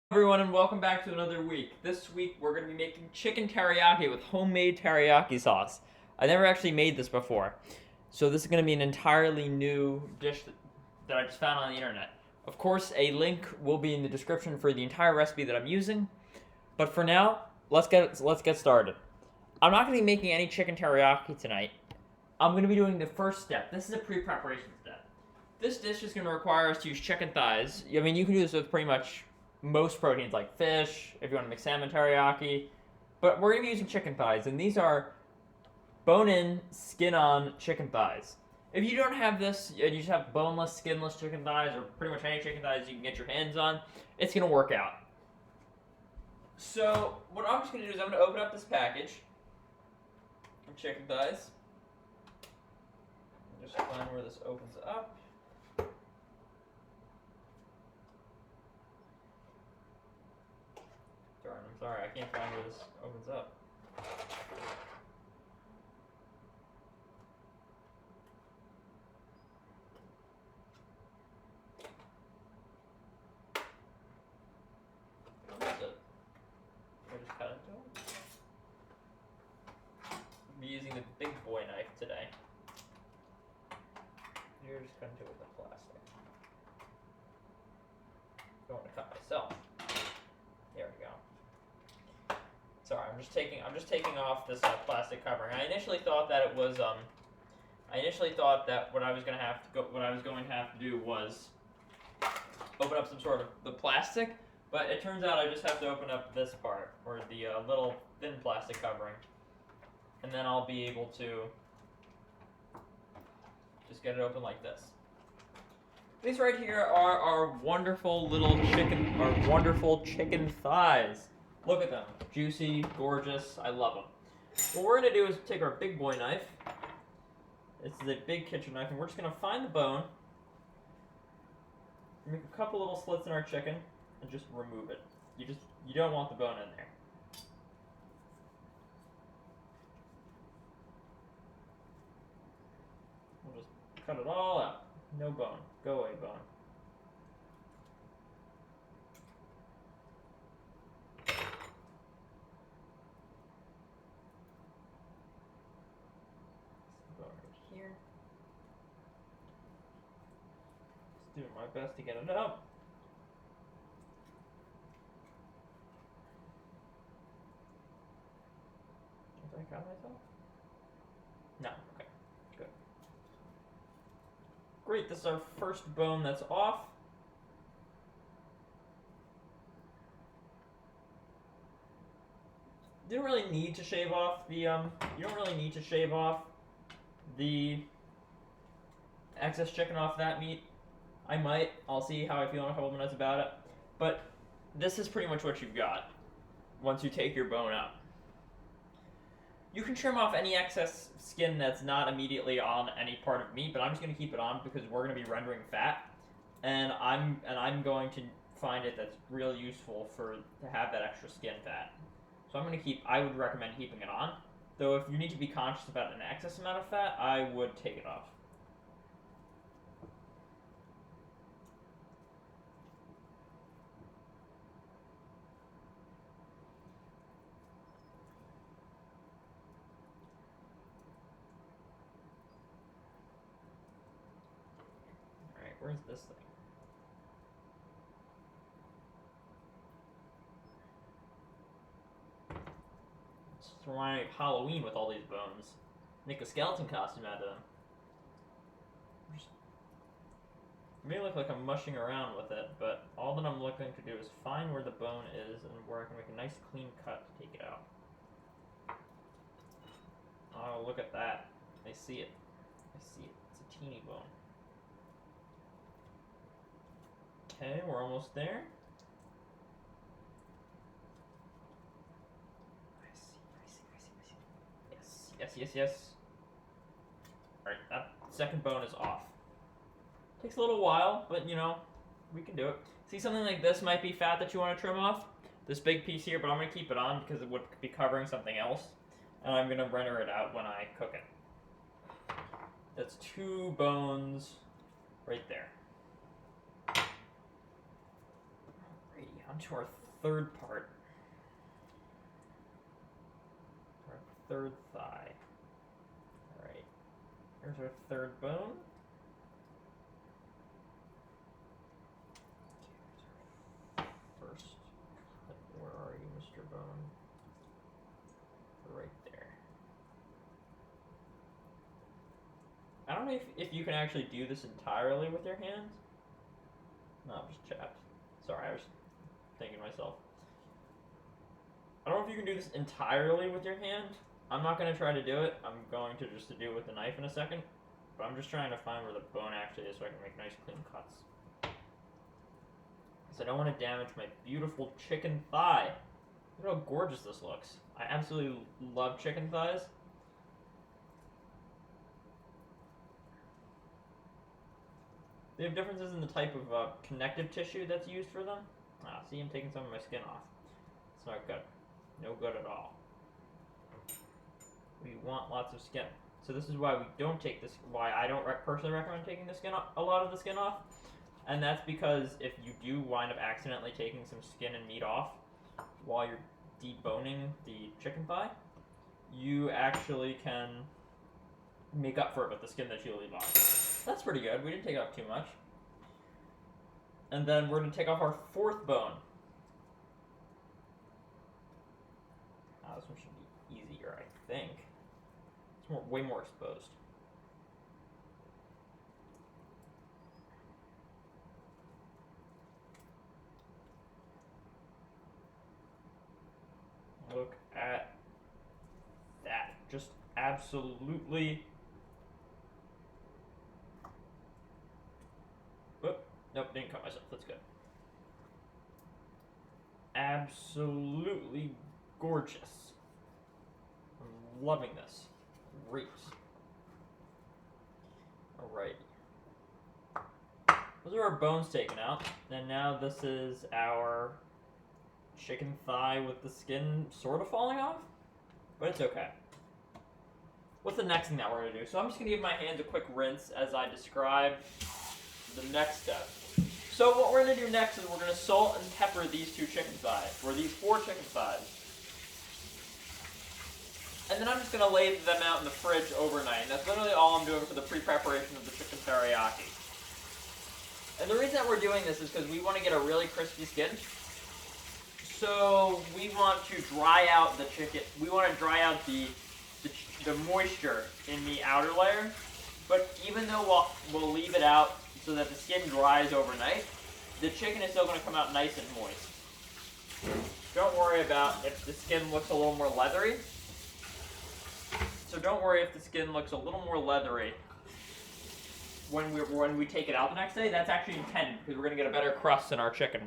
Everyone, and welcome back to another week. This week we're going to be making chicken teriyaki with homemade teriyaki sauce. I never actually made this before, so this is going to be an entirely new dish that I just found on the internet. Of course, a link will be in the description for the entire recipe that I'm using, but for now, let's get started. I'm not going to be making any chicken teriyaki tonight. I'm going to be doing the first step. This is a pre-preparation step. This dish is going to require us to use chicken thighs. I mean, you can do this with pretty much most proteins like fish, if you want to make salmon teriyaki, but we're going to be using chicken thighs, and these are bone-in, skin-on chicken thighs. If you don't have this, and you just have boneless, skinless chicken thighs, or pretty much any chicken thighs you can get your hands on, it's going to work out. So, what I'm just going to do is I'm going to open up this package of chicken thighs. Just find where this opens up. I'm sorry, I can't find where this opens up. What is it? I just cut into it? I'll be using the big boy knife today. You're just cutting into it with the plastic. I don't want to cut myself. There we go. Sorry, I'm just taking off this plastic covering. I initially thought that it was what I was going to have to do was open up some sort of the plastic, but it turns out I just have to open up this part, or the little thin plastic covering, and then I'll be able to just get it open like this. These right here are our wonderful chicken thighs. Look at them. Juicy, gorgeous. I love them. What we're going to do is take our big boy knife. This is a big kitchen knife, and we're just going to find the bone, make a couple little slits in our chicken, and just remove it. You don't want the bone in there. We'll just cut it all out. No bone. Go away, bone. Here. Just doing my best to get it up. Did I cut myself? No. Okay. Good. Great. This is our first bone that's off. You don't really need to shave off the excess chicken off that meat. I might. I'll see how I feel in a couple minutes about it. But this is pretty much what you've got once you take your bone out. You can trim off any excess skin that's not immediately on any part of meat, but I'm just going to keep it on because we're going to be rendering fat, and I'm going to find it that's really useful to have that extra skin fat. So I would recommend keeping it on. Though if you need to be conscious about an excess amount of fat, I would take it off. Alright, where's this thing? Remind me of Halloween with all these bones. Make a skeleton costume out of them. It may look like I'm mushing around with it, but all that I'm looking to do is find where the bone is and where I can make a nice clean cut to take it out. Oh, look at that. I see it. It's a teeny bone. Okay, we're almost there. Yes. Alright, that second bone is off. Takes a little while, but we can do it. See, something like this might be fat that you want to trim off. This big piece here, but I'm going to keep it on because it would be covering something else. And I'm going to render it out when I cook it. That's 2 bones right there. Alrighty, I'm On to our third part. Our third thigh. Alright. Here's our third bone. First. Where are you, Mr. Bone? Right there. I don't know if you can actually do this entirely with your hands. No, I'm just chapped. Sorry, I was thinking to myself. I don't know if you can do this entirely with your hand. I'm not going to try to do it. I'm going to just do it with the knife in a second. But I'm just trying to find where the bone actually is so I can make nice clean cuts. Because I don't want to damage my beautiful chicken thigh. Look how gorgeous this looks. I absolutely love chicken thighs. They have differences in the type of connective tissue that's used for them. Ah, see, I'm taking some of my skin off. It's not good. No good at all. We want lots of skin. So this is why we don't take this, why I don't personally recommend taking the skin off, a lot of the skin off. And that's because if you do wind up accidentally taking some skin and meat off while you're deboning the chicken thigh, you actually can make up for it with the skin that you leave on. That's pretty good. We didn't take off too much. And then we're going to take off our fourth bone. This one should be easier, I think. It's way more exposed. Look at that. Just absolutely... Nope, didn't cut myself. That's good. Absolutely gorgeous. I'm loving this. Great. Alright. Those are our bones taken out. And now this is our chicken thigh with the skin sort of falling off. But it's okay. What's the next thing that we're going to do? So I'm just going to give my hands a quick rinse as I describe the next step. So what we're going to do next is we're going to salt and pepper these 2 chicken thighs, or these 4 chicken thighs. And then I'm just going to lay them out in the fridge overnight. And that's literally all I'm doing for the pre-preparation of the chicken teriyaki. And the reason that we're doing this is because we want to get a really crispy skin. So we want to dry out the chicken. We want to dry out the moisture in the outer layer. But even though we'll leave it out so that the skin dries overnight, the chicken is still going to come out nice and moist. Don't worry about if the skin looks a little more leathery. So don't worry if the skin looks a little more leathery when we take it out the next day. That's actually intended because we're going to get a better crust in our chicken.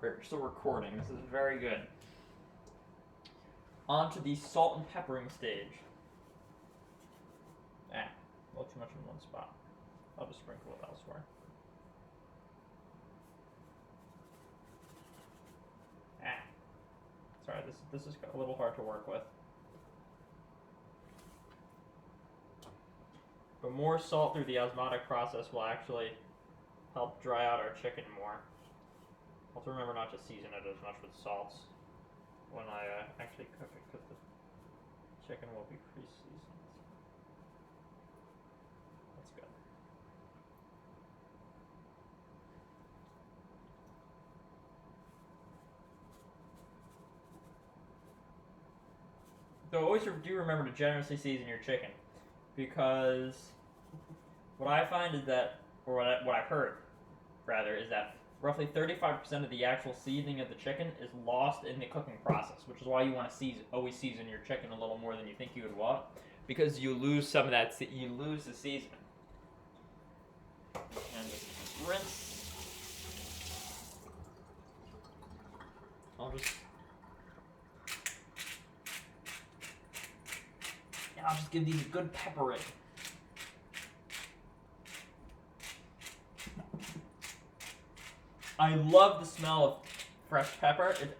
Great, we're still recording. This is very good. On to the salt and peppering stage. A little too much in one spot. I'll just sprinkle it elsewhere. Sorry, this is a little hard to work with. But more salt through the osmotic process will actually help dry out our chicken more. Also remember not to season it as much with salts when I actually cook it, because the chicken will be pre-seasoned. That's good. So always do remember to generously season your chicken, because what I find is that, or what I've heard, rather, is that roughly 35% of the actual seasoning of the chicken is lost in the cooking process, which is why you want to always season your chicken a little more than you think you would want, because you lose some of that, you lose the seasoning. And just rinse. I'll just give these a good peppering. I love the smell of fresh pepper. It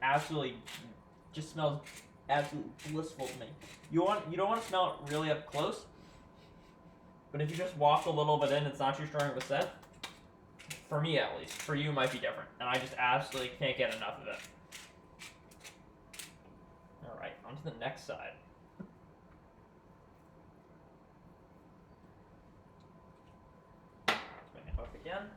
just smells absolutely blissful to me. You don't want to smell it really up close, but if you just waft a little bit in, it's not too strong of a scent. For me, at least. For you, it might be different. And I just absolutely can't get enough of it. Alright, on to the next side. Let's bring it up again.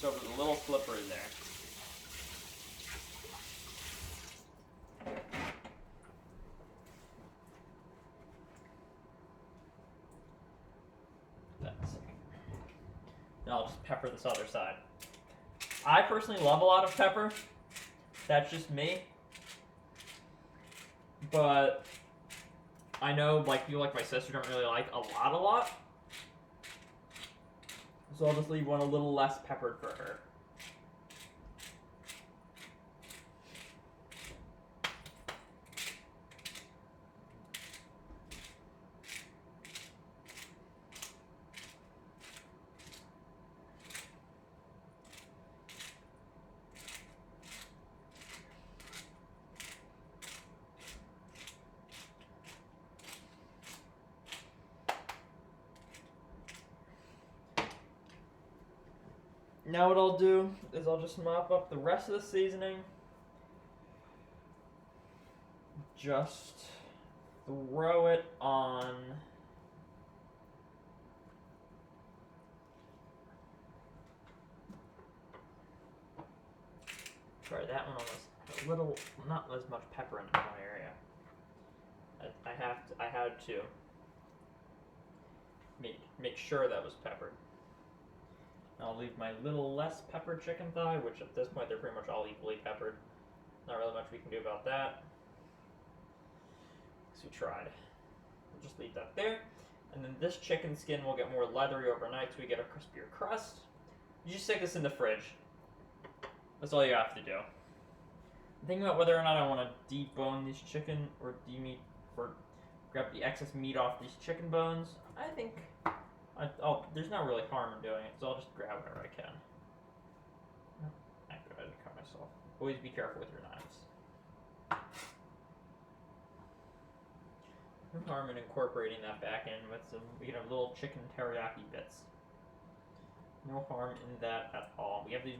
So there's a little flipper in there. Now I'll just pepper this other side. I personally love a lot of pepper. That's just me. But I know like people like my sister don't really like a lot. So I'll just leave one a little less peppered for her. Now what I'll do is I'll just mop up the rest of the seasoning. Just throw it on sorry, that one was a little, not as much pepper in that area. I had to make sure that was peppered. I'll leave my little less peppered chicken thigh, which at this point they're pretty much all equally peppered. Not really much we can do about that. So we tried. We'll just leave that there. And then this chicken skin will get more leathery overnight so we get a crispier crust. You just stick this in the fridge. That's all you have to do. I'm thinking about whether or not I want to debone these chicken or demeat or grab the excess meat off these chicken bones. I think there's not really harm in doing it, so I'll just grab whatever I can. I didn't cut myself. Always be careful with your knives. No harm in incorporating that back in with some, little chicken teriyaki bits. No harm in that at all. We have this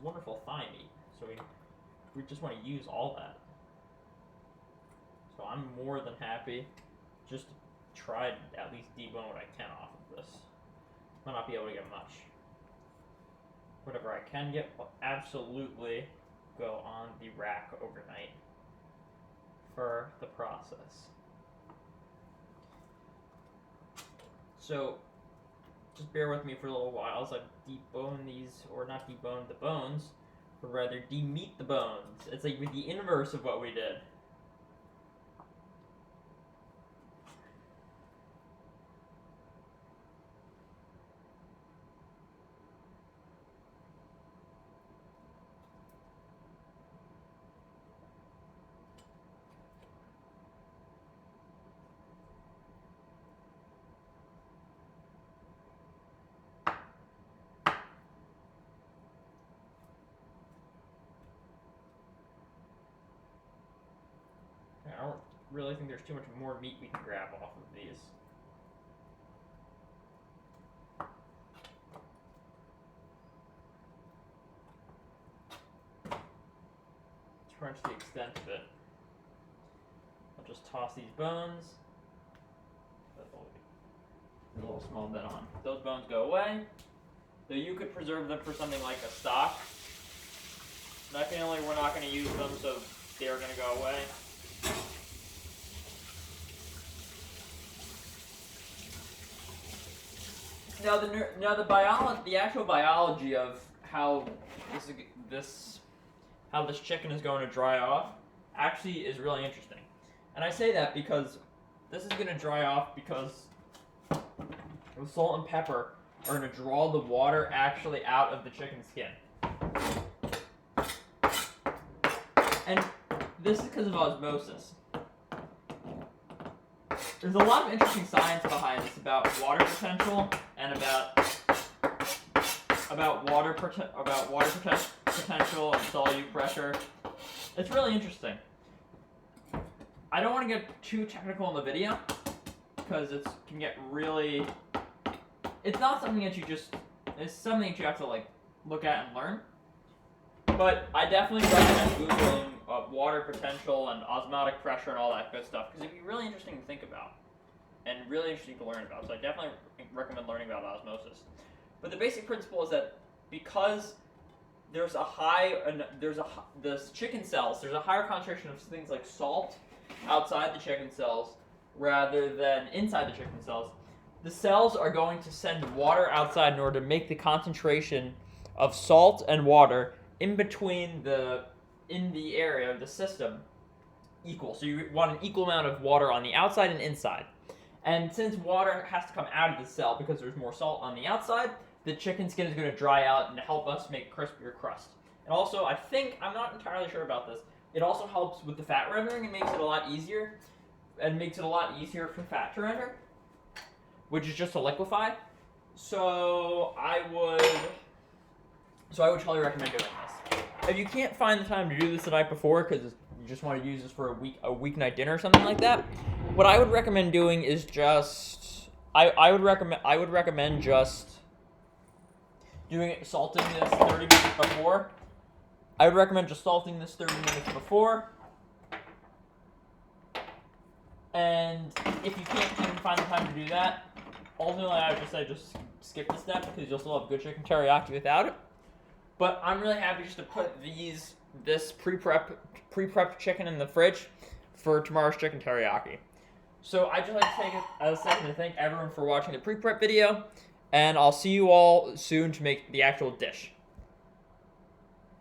wonderful thigh meat, so we just want to use all that. So I'm more than happy just to try to at least debone what I can off of this. Might not be able to get much. Whatever I can get will absolutely go on the rack overnight for the process. So just bear with me for a little while as I debone these, or not debone the bones, but rather demeat the bones. It's like the inverse of what we did. I don't really think there's too much more meat we can grab off of these. That's pretty much the extent of it. I'll just toss these bones. A little small bit on. Those bones go away. Though you could preserve them for something like a stock. Definitely we're not going to use them, so they're going to go away. Now the actual biology of how this chicken is going to dry off actually is really interesting. And I say that because this is going to dry off because with salt and pepper, are going to draw the water actually out of the chicken skin. And this is because of osmosis. There's a lot of interesting science behind this about water potential and about water potential and solute pressure. It's really interesting. I don't want to get too technical in the video because it can get really. It's not something that it's something that you have to like look at and learn. But I definitely recommend Googling water potential and osmotic pressure and all that good stuff because it'd be really interesting to think about and really interesting to learn about. So I definitely recommend learning about osmosis. But the basic principle is that because there's a chicken cells, there's a higher concentration of things like salt outside the chicken cells rather than inside the chicken cells. The cells are going to send water outside in order to make the concentration of salt and water in between in the area of the system equal. So you want an equal amount of water on the outside and inside. And since water has to come out of the cell because there's more salt on the outside, the chicken skin is going to dry out and help us make crispier crust. And also, I think, I'm not entirely sure about this, it also helps with the fat rendering and makes it a lot easier. And makes it a lot easier for fat to render, which is just to liquefy. So I would totally recommend doing this. If you can't find the time to do this the night before because you just want to use this for a weeknight dinner or something like that, what I would recommend doing is just I would recommend just salting this 30 minutes before. I would recommend just salting this 30 minutes before. And if you can't even find the time to do that, ultimately I would just say just skip the step because you'll still have good chicken teriyaki without it. But I'm really happy just to put this pre-prepped chicken in the fridge for tomorrow's chicken teriyaki. So I'd just like to take a second to thank everyone for watching the pre-prep video, and I'll see you all soon to make the actual dish.